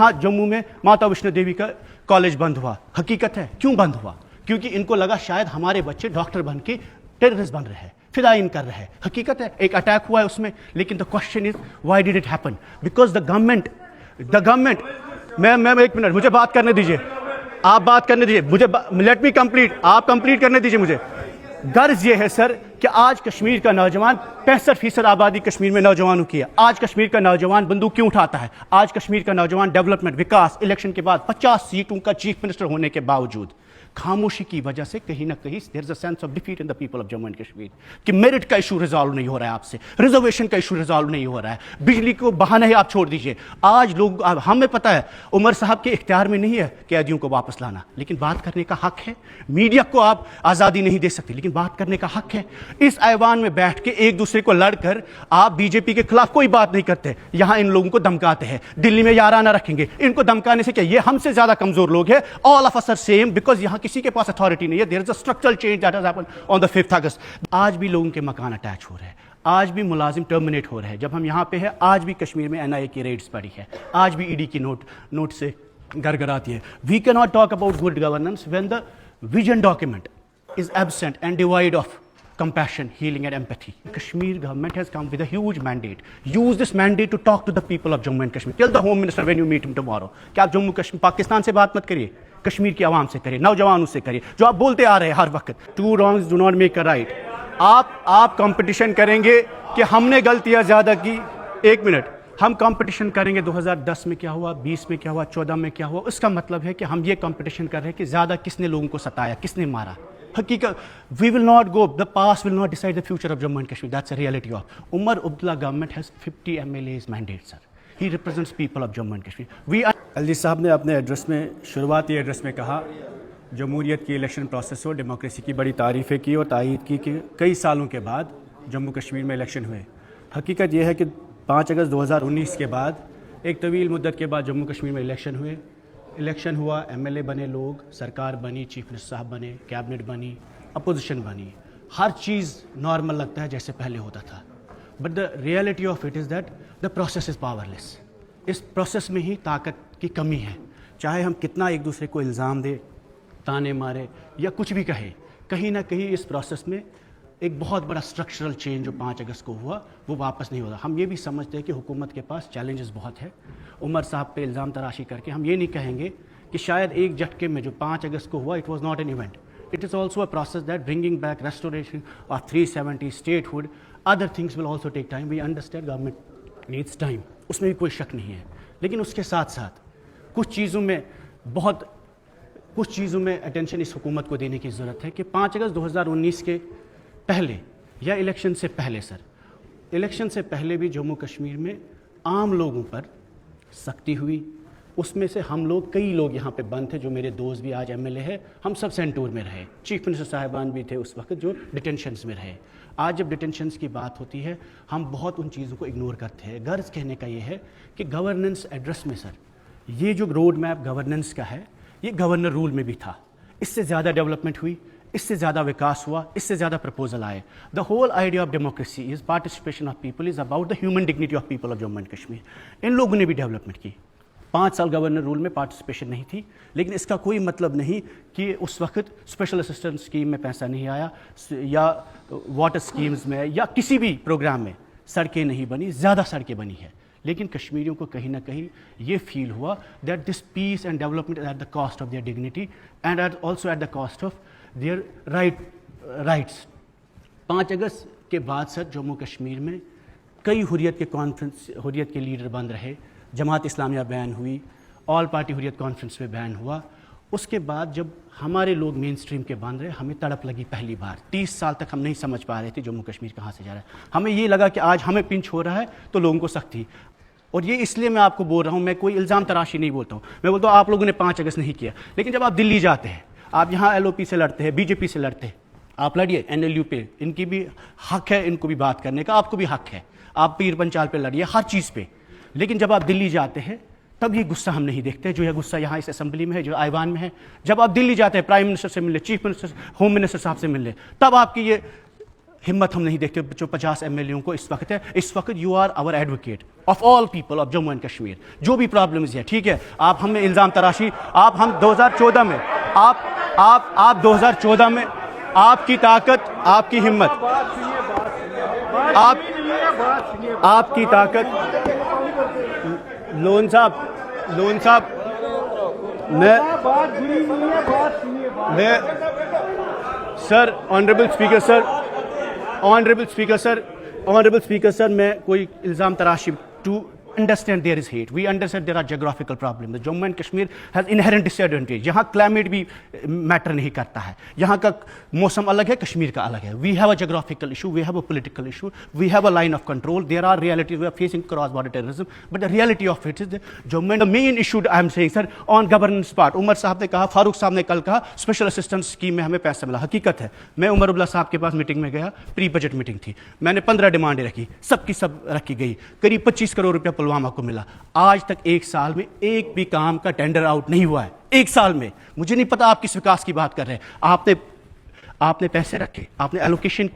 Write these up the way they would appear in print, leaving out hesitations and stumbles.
हाँ, जम्मू में माता वैष्णो देवी का कॉलेज बंद हुआ। हकीकत है क्यों बंद हुआ? क्योंकि इनको लगा शायद हमारे बच्चे डॉक्टर बन के टेररिस्ट बन रहे हैं, फिदाइन कर रहे हैं। हकीकत है एक अटैक हुआ है उसमें, लेकिन the question is why did it happen? Because the government मैं एक मिनट, मुझे बात करने दीजिए, आप बात करने दीजिए मुझे, लेट मी कंप्लीट, आप कंप्लीट करने दीजिए मुझे। गर्ज ये है सर कि आज कश्मीर का नौजवान 65% आबादी कश्मीर में नौजवानों की है। आज कश्मीर का नौजवान बंदूक क्यों उठाता है? आज कश्मीर का नौजवान डेवलपमेंट, विकास, इलेक्शन के बाद 50 सीटों का चीफ मिनिस्टर होने के बावजूद खामोशी की वजह से कहीं ना कहीं there is a sense of defeat in the people of Jammu and Kashmir कि मेरिट का इशू रिजॉल्व नहीं हो रहा है आपसे, रिजर्वेशन का इशू रिजॉल्व नहीं हो रहा है, बिजली को बहाना है आप छोड़ दीजिए। आज लोग, हमें पता है उमर साहब के इख्तियार में नहीं है कैदियों को वापस लाना, लेकिन बात करने का हक है। मीडिया को आप आज़ादी नहीं दे सकते, लेकिन बात करने का हक है। इस ऐवान में बैठ के एक दूसरे को लड़कर आप बीजेपी के खिलाफ कोई बात नहीं करते, यहां इन लोगों को धमकाते हैं। दिल्ली में याराना रखेंगे, इनको धमकाने से क्या, ये हमसे ज्यादा कमजोर लोग हैं। All of us are same, because यहां किसी के पास अथॉरिटी नहीं है। There is a structural change that has happened on the 5th August. आज भी लोगों के मकान अटैच हो रहे हैं, आज भी मुलाजिम टर्मिनेट हो रहे हैं। जब हम यहां पे हैं, आज भी कश्मीर में एनआईए की रेड्स पड़ी है, आज भी ईडी की नोट से गड़गड़ाती है। We can not talk about good governance when the vision document is absent and devoid of compassion, healing and empathy. Kashmir government has come with a huge mandate. Use this mandate to talk to the people of Jammu and Kashmir. Tell the Home Minister when you meet him tomorrow कि आप जम्मू कश्मीर पाकिस्तान से बात मत करिए, कश्मीर की आवाम से करिए, नौजवानों से करिए, जो आप बोलते आ रहे हैं हर वक्त। Two wrongs do not make a right. आप कंपटीशन करेंगे कि हमने गलतियां ज्यादा की। एक मिनट, हम कंपटीशन करेंगे 2010 में क्या हुआ, 20 में क्या हुआ, 14 में क्या हुआ। उसका मतलब है कि हम ये कंपटीशन कर रहे हैं कि ज्यादा किसने लोगों को सताया, किसने मारा। हकीकत, we will not go, the past will not decide the future of Jammu and Kashmir. That's a reality of. Umar Abdullah government has 50 MLAs mandate, sir. He represents people of Jammu and Kashmir. We are... अलजी साहब ने अपने address में, शुरुआती address में कहा जमहूरियत की election process हो, डेमोक्रेसी की बड़ी तारीफ़ें की और तायीद की कि कई सालों के बाद जम्मू कश्मीर में इलेक्शन हुए। हकीकत यह है कि 5 अगस्त 2019 के बाद एक तवील मुद्दत के बाद जम्मू कश्मीर में इलेक्शन हुए। इलेक्शन हुआ, एमएलए बने लोग, सरकार बनी, चीफ मिनिस्टर साहब बने, कैबिनेट बनी, अपोजिशन बनी। हर चीज़ नॉर्मल लगता है जैसे पहले होता था, but the reality of it is that the process is powerless. इस प्रोसेस में ही ताकत की कमी है। चाहे हम कितना एक दूसरे को इल्ज़ाम दे, ताने मारे या कुछ भी कहे, कहीं ना कहीं इस प्रोसेस में एक बहुत बड़ा स्ट्रक्चरल चेंज जो 5 अगस्त को हुआ वो वापस नहीं होता। हम ये भी समझते हैं कि हुकूमत के पास चैलेंजेस बहुत है। उमर साहब पे इल्ज़ाम तराशी करके हम ये नहीं कहेंगे कि शायद एक झटके में जो 5 अगस्त को हुआ it was not an event, it is also a process that bringing back restoration of 370 statehood, other things will also take time. We understand government needs time, उसमें भी कोई शक नहीं है। लेकिन उसके साथ साथ कुछ चीज़ों में अटेंशन इस हुकूमत को देने की ज़रूरत है कि 5 अगस्त 2019 के पहले या इलेक्शन से पहले, सर इलेक्शन से पहले भी जम्मू कश्मीर में आम लोगों पर सख्ती हुई। उसमें से हम लोग, कई लोग यहाँ पे बंद थे, जो मेरे दोस्त भी आज एमएलए है, हम सब सेंटूर में रहे। चीफ मिनिस्टर साहिबान भी थे उस वक्त जो डिटेंशन्स में रहे। आज जब डिटेंशन्स की बात होती है हम बहुत उन चीज़ों को इग्नोर करते हैं। गर्ज कहने का ये है कि गवर्नेंस एड्रेस में सर ये जो रोड मैप गवर्नेंस का है ये गवर्नर रूल में भी था। इससे ज़्यादा डेवलपमेंट हुई, इससे ज़्यादा विकास हुआ, इससे ज़्यादा प्रपोजल आए। The whole idea of democracy is participation of people, is about the human dignity of people of Jammu and Kashmir. इन लोगों ने भी डेवलपमेंट की। 5 साल गवर्नर रूल में पार्टिसिपेशन नहीं थी, लेकिन इसका कोई मतलब नहीं कि उस वक्त स्पेशल असिस्टेंस स्कीम में पैसा नहीं आया या वाटर स्कीम्स में या किसी भी प्रोग्राम में सड़कें नहीं बनी। ज़्यादा सड़कें बनी है, लेकिन कश्मीरियों को कहीं ना कहीं ये फील हुआ that this peace and development at the cost of their dignity and also at the cost of their rights. 5 अगस्त के बाद सर जम्मू कश्मीर में कई हुर्रियत के लीडर बंद रहे। जमात इस्लामिया बैन हुई, ऑल पार्टी हुर्रियत कॉन्फ्रेंस में बैन हुआ। उसके बाद जब हमारे लोग मेन स्ट्रीम के बन रहे, हमें तड़प लगी पहली बार। 30 साल तक हम नहीं समझ पा रहे थे जम्मू कश्मीर कहाँ से जा रहा है। हमें ये लगा कि आज हमें पिंच हो रहा है तो लोगों को सख्ती। और ये इसलिए मैं आपको बोल रहा हूँ, मैं कोई इल्ज़ाम तराशी नहीं बोलता हूँ। मैं बोलता हूँ आप लोगों ने 5 अगस्त नहीं किया, लेकिन जब आप दिल्ली जाते हैं, आप यहाँ LOP से लड़ते हैं, बीजेपी से लड़ते हैं, आप लड़िए NLU पे, इनकी भी हक है, इनको भी बात करने का, आपको भी हक है। आप पीर पंचाल पे लड़िए, हर चीज़ पे। लेकिन जब आप दिल्ली जाते हैं तब ये गुस्सा हम नहीं देखते, जो यह गुस्सा यहाँ इस असेंबली में है, जो ऐवान में है। जब आप दिल्ली जाते हैं प्राइम मिनिस्टर से मिलने, चीफ मिनिस्टर, होम मिनिस्टर साहब से मिलने, तब आपकी ये हिम्मत हम नहीं देखते जो 50 MLA को इस वक्त है। इस वक्त you are our advocate of all people of Jammu and Kashmir. जो भी प्रॉब्लम्स है, ठीक है, आप हमें इल्ज़ाम तराशी, आप हम 2014 में आप 2014 में आपकी ताकत, आपकी हिम्मत, आपकी ताकत, लोन साहब मैं सर, ऑनरेबल स्पीकर सर, मैं कोई इल्ज़ाम तराशी to understand there is hate, we understand there are geographical problems, the Jammu and Kashmir has inherent disadvantage। यहाँ climate भी मैटर नहीं करता है, यहाँ का मौसम अलग है, कश्मीर का अलग है। we have a geographical issue, we have a political issue, we have a line of control, there are realities, we are facing cross border terrorism, but the reality of it is the Jammu and the main issue I am saying sir on governance part, Umar साहब ने कहा, फारूक साहब ने कल कहा special assistance scheme में हमें पैसा मिला। हकीकत है, मैं उमर अब्दुल्ला साहब के पास मीटिंग में गया, प्री बजट मीटिंग थी, मैंने 15 डिमांडें रखी, सबकी सब रखी गई, करीब 25 करोड़ रुपया पुलवामा को मिला। आज तक एक साल में एक भी काम का टेंडर आउट नहीं हुआ है, एक साल में। मुझे नहीं पता आप किस विकास की बात कर रहे हैं। आपने पैसे रखे, आपने एलोकेशन,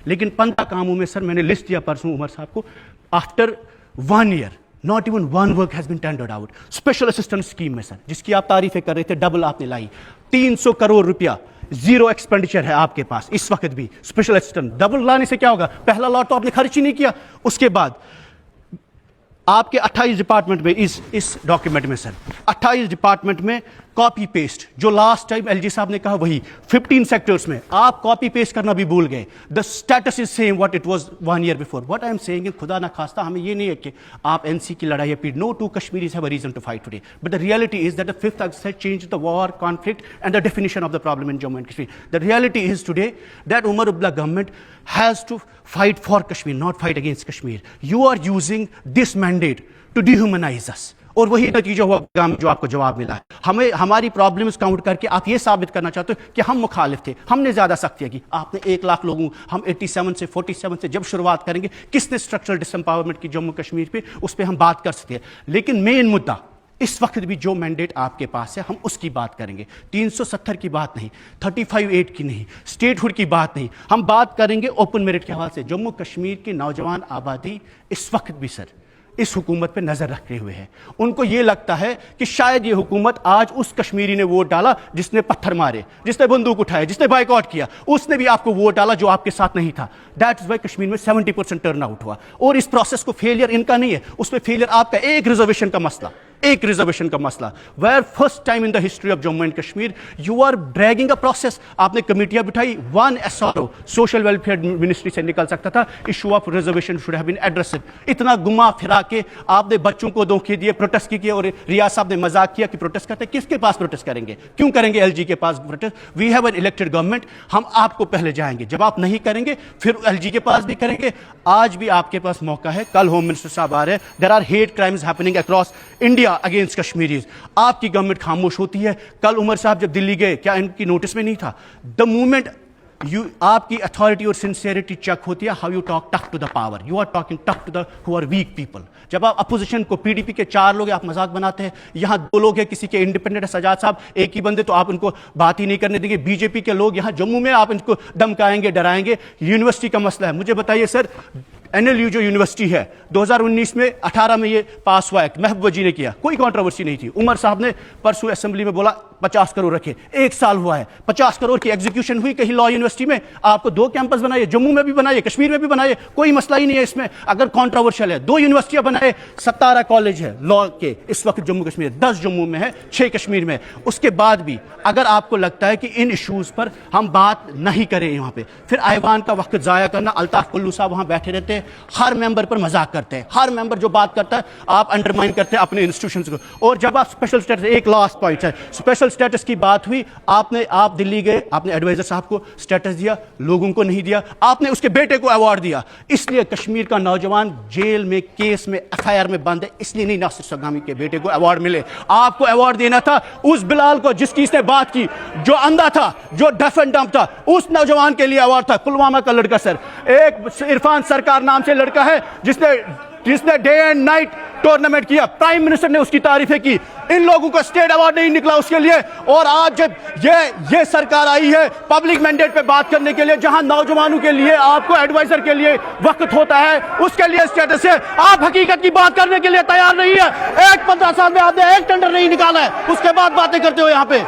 लेकिन 15 कामों में सर मैंने लिस्ट दिया परसों उमर साहब को, after 1 year not even one work has been tendered out. Special assistance scheme में सर, जिसकी आप तारीफें कर रहे थे, डबल आपने लाई, 300 करोड़ रुपया जीरो एक्सपेंडिचर है आपके पास इस वक्त भी। स्पेशल असिस्टेंट डबल लाने से क्या होगा? पहला लॉट तो आपने खर्च ही नहीं किया। उसके बाद आपके 28 डिपार्टमेंट में इस डॉक्यूमेंट में सर 28 डिपार्टमेंट में कॉपी पेस्ट, जो लास्ट टाइम एलजी साहब ने कहा वही 15 सेक्टर्स में आप कॉपी पेस्ट करना भी भूल गए। The status is same what it was 1 year before. What I am saying, खुदा ना खास्ता हमें ये नहीं है कि आप एनसी की लड़ाई पीड़, no two Kashmiris have a reason to fight today, but the reality is that the 5th August has changed the war, conflict and the definition of the problem in Jammu and Kashmir. The reality is today that Umar Abdullah government has to fight for Kashmir, not fight against Kashmir. You are using this mandate to dehumanize us. और वही नतीजा हुआ जो आपको जवाब मिला है। हमें हमारी प्रॉब्लम्स काउंट करके आप ये साबित करना चाहते हो कि हम मुखालिफ थे, हमने ज़्यादा सख्तियाँ की। आपने 1 लाख लोगों, हम 87 से 47 से जब शुरुआत करेंगे, किसने स्ट्रक्चरल डिसएम्पावरमेंट की जम्मू कश्मीर पे, उस पर हम बात कर सकते हैं। लेकिन मेन मुद्दा इस वक्त भी जो मैंडेट आपके पास है, हम उसकी बात करेंगे। 370 की बात नहीं, 35(8) की नहीं, स्टेटहुड की बात नहीं, हम बात करेंगे ओपन मेरिट के हवाले से। जम्मू कश्मीर की नौजवान आबादी इस वक्त भी सर इस हुकूमत पे नजर रखे हुए है। उनको ये लगता है कि शायद ये हुकूमत, आज उस कश्मीरी ने वोट डाला जिसने पत्थर मारे, जिसने बंदूक उठाए, जिसने बाइकआउट किया, उसने भी आपको वोट डाला जो आपके साथ नहीं था। दैट इज वाई कश्मीर में 70% टर्न आउट हुआ। और इस प्रोसेस को फेलियर इनका नहीं है, उसमें फेलियर आपका एक रिजर्वेशन का मसला, एक रिजर्वेशन का मसला। Where first time in the history of Jammu and Kashmir you are dragging a process. आपने कमेटियां बिठाई, 1 SRO सोशल वेलफेयर मिनिस्ट्री से निकल सकता था, issue of reservation should have been addressed. इतना घुमा फिरा के आपने बच्चों को धोखे दिए, प्रोटेस्ट किए, और रियाज साहब ने मजाक किया कि प्रोटेस्ट करते, किसके पास प्रोटेस्ट करेंगे, क्यों करेंगे एलजी के पास protest? We have an elected government, हम आपको पहले जाएंगे, जब आप नहीं करेंगे फिर एलजी के पास भी करेंगे। आज भी आपके पास मौका है, कल होम मिनिस्टर साहब आ रहे हैं, there are hate crimes happening across India against Kashmiris. आपकी गवर्नमेंट खामोश होती है। कल उमर साहब जब दिल्ली गए, क्या इनकी नोटिस में नहीं था? द मूवमेंट आपकी अथॉरिटी और सिंसियरिटी चेक होती है, how you talk tough to the power, you are talking tough to the who are weak people. जब आप अपोजिशन को, पीडीपी के 4 लोग आप मजाक बनाते हैं, यहाँ 2 लोग हैं, किसी के इंडिपेंडेंट सजाद साहब, एक ही बंदे, तो आप उनको बात ही नहीं करने देंगे। बीजेपी के लोग यहाँ जम्मू में आप इनको धमकाएंगे, डराएंगे। यूनिवर्सिटी का मसला है, मुझे बताइए सर, NLU जो यूनिवर्सिटी है 2019 में 18 में ये पास हुआ है, महबूबा जी ने किया, कोई कंट्रोवर्सी नहीं थी। उमर साहब ने परसों असेंबली में बोला 50 करोड़ रखे, 1 साल हुआ है, 50 करोड़ की एग्जीक्यूशन हुई कहीं लॉ यूनिवर्सिटी में? आपको 2 कैंपस बनाइए, जम्मू में भी बनाइए, कश्मीर में भी बनाइए, कोई मसला ही नहीं है इसमें। अगर कॉन्ट्रोवर्शियल है, 2 यूनिवर्सिटियां बनाए, 17 कॉलेज है लॉ के इस वक्त जम्मू कश्मीर, 10 जम्मू में है, 6 कश्मीर में। उसके बाद भी अगर आपको लगता है कि इन इशूज पर हम बात नहीं करें यहाँ पे, फिर आईवान का वक्त जाया करना। अल्ताफ कुल्लू साहब वहां बैठे रहते हैं, हर मेंबर पर मजाक करते हैं, हर मेंबर जो बात करता है आप अंडरमाइन करते हैं अपने इंस्टीट्यूशंस को। और जब आप स्पेशल स्टेटस, एक लास्ट पॉइंट है, स्पेशल स्टेटस की बात हुई, आप दिल्ली गए, आपने एडवाइजर साहब को स्टेटस दिया, लोगों को नहीं दिया, आपने उसके बेटे को अवार्ड दिया। इसलिए कश्मीर का नौजवान जेल में, केस में, FIR में बंद है, इसलिए नहीं नासिर सगामी के बेटे को अवार्ड मिले। आपको अवार्ड देना था उस बिलाल को जिसकी इसने बात की, जो अंधा था, जो डफ एंड डम्प था, उस नौजवान के लिए अवार्ड था। पुलवामा का लड़का सर, एक इरफान सरकार नाम से लड़का है जिसने जिसने डे एंड नाइट टूर्नामेंट किया, प्राइम मिनिस्टर ने उसकी तारीफें की। इन लोगों को स्टेट अवार्ड नहीं निकला उसके लिए। और आज जब ये सरकार आई है पब्लिक मैंडेट पे बात करने के लिए, जहां नौजवानों के लिए आपको एडवाइजर के लिए वक्त होता है, उसके लिए स्टेटस है। आप हकीकत की बात करने के लिए तैयार नहीं है। 15 साल में आपने एक टेंडर नहीं निकाला है, उसके बाद बातें करते हो यहाँ पे।